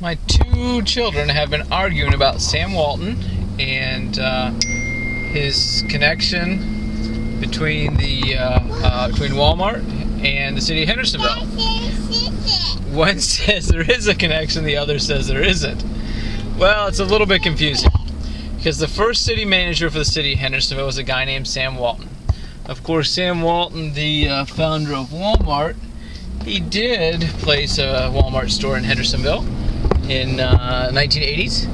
My two children have been arguing about Sam Walton and his connection between between Walmart and the city of Hendersonville. One says there is a connection, the other says there isn't. Well, it's a little bit confusing because the first city manager for the city of Hendersonville was a guy named Sam Walton. Of course, Sam Walton, the founder of Walmart, he did place a Walmart store in Hendersonville in 1980s,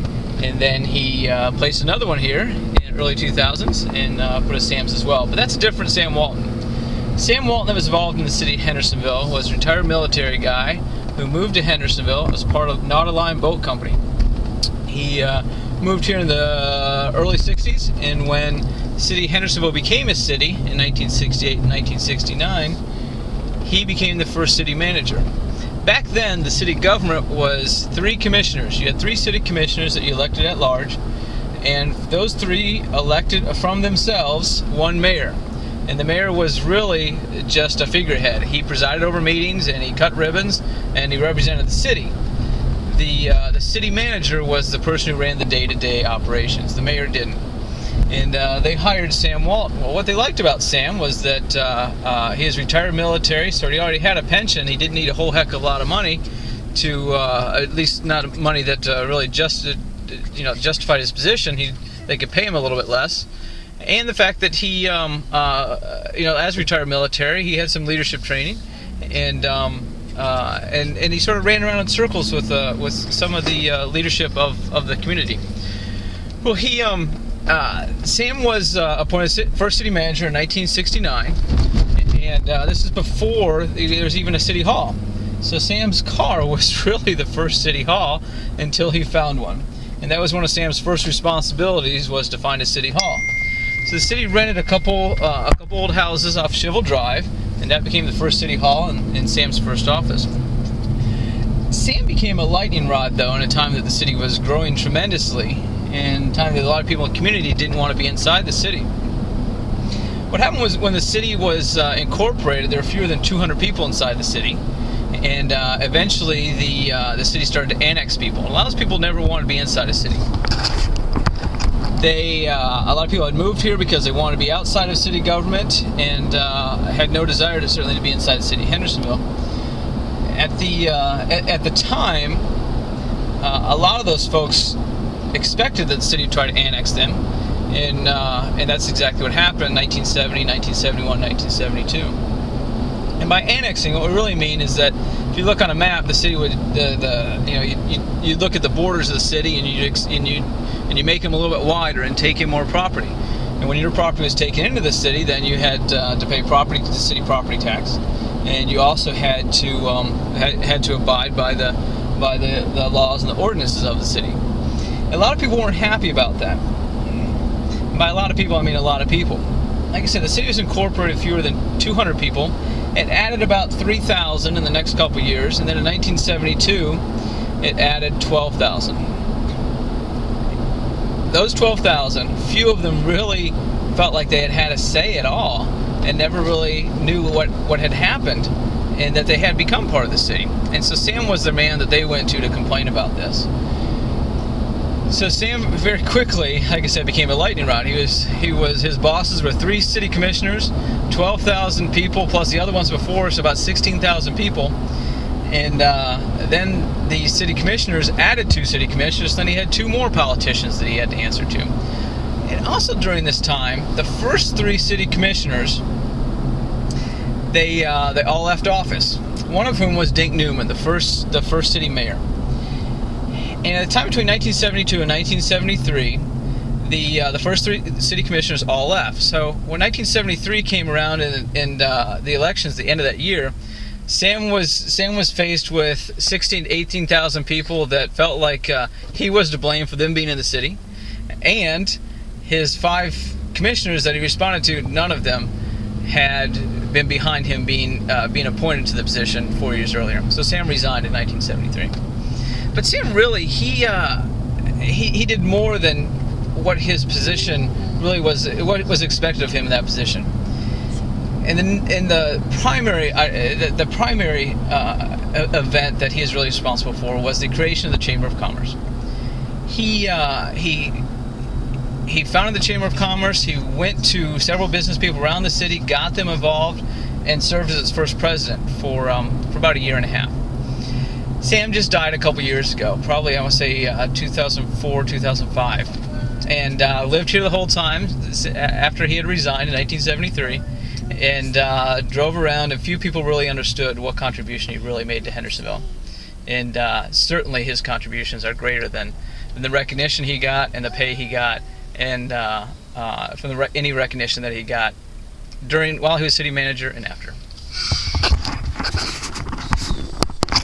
and then he placed another one here in early 2000s and put a Sam's as well. But that's a different Sam Walton. Sam Walton that was involved in the city of Hendersonville was a retired military guy who moved to Hendersonville as part of Nautiline Boat Company. He moved here in the early 60s, and when the city of Hendersonville became a city in 1968 and 1969, he became the first city manager. Back then, the city government was 3 commissioners. You had 3 city commissioners that you elected at large, and those 3 elected from themselves one mayor. And the mayor was really just a figurehead. He presided over meetings, and he cut ribbons, and he represented the city. The city manager was the person who ran the day-to-day operations. The mayor didn't. And they hired Sam Walton. Well, what they liked about Sam was that he is retired military, so he already had a pension. He didn't need a whole heck of a lot of money to, at least not money that really justified his position. They could pay him a little bit less. And the fact that he, as retired military, he had some leadership training, and he sort of ran around in circles with some of the leadership of the community. Well, Sam was appointed first city manager in 1969, and this is before there was even a city hall. So Sam's car was really the first city hall until he found one, and that was one of Sam's first responsibilities, was to find a city hall. So the city rented a couple old houses off Shivel Drive, and that became the first city hall and Sam's first office. Sam became a lightning rod, though, in a time that the city was growing tremendously, and a time that a lot of people in the community didn't want to be inside the city. What happened was, when the city was incorporated, there were fewer than 200 people inside the city, and eventually the city started to annex people. A lot of those people never wanted to be inside a city. A lot of people had moved here because they wanted to be outside of city government and had no desire to be inside the city of Hendersonville. At the time, a lot of those folks expected that the city would try to annex them, and that's exactly what happened in 1970, 1971, 1972. And by annexing, what we really mean is that if you look on a map, the city would you look at the borders of the city and you make them a little bit wider and take in more property. And when your property was taken into the city, then you had to pay the city property tax, and you also had to abide by the laws and the ordinances of the city. A lot of people weren't happy about that. By a lot of people, I mean a lot of people. Like I said, the city was incorporated fewer than 200 people. It added about 3,000 in the next couple years, and then in 1972, it added 12,000. Those 12,000, few of them really felt like they had a say at all, and never really knew what had happened, and that they had become part of the city. And so Sam was the man that they went to complain about this. So Sam very quickly, like I said, became a lightning rod. His bosses were 3 city commissioners, 12,000 people, plus the other ones before, so about 16,000 people. And then the city commissioners added 2 city commissioners. Then he had 2 more politicians that he had to answer to. And also during this time, the first 3 city commissioners, they all left office. One of whom was Dink Newman, the first city mayor. And at the time between 1972 and 1973, the first 3 city commissioners all left. So when 1973 came around and the elections at the end of that year, Sam was faced with 16,000 to 18,000 people that felt like he was to blame for them being in the city, and his 5 commissioners that he responded to, none of them had been behind him being appointed to the position 4 years earlier. So Sam resigned in 1973. But Sam really, he did more than what his position really was, what was expected of him in that position. the primary event that he is really responsible for was the creation of the Chamber of Commerce. He founded the Chamber of Commerce. He went to several business people around the city, got them involved, and served as its first president for about a year and a half. Sam just died a couple years ago, probably I want to say 2004, 2005, and lived here the whole time after he had resigned in 1973, and drove around, and few people really understood what contribution he really made to Hendersonville. And certainly his contributions are greater than the recognition he got and the pay he got, and from any recognition that he got while he was city manager and after.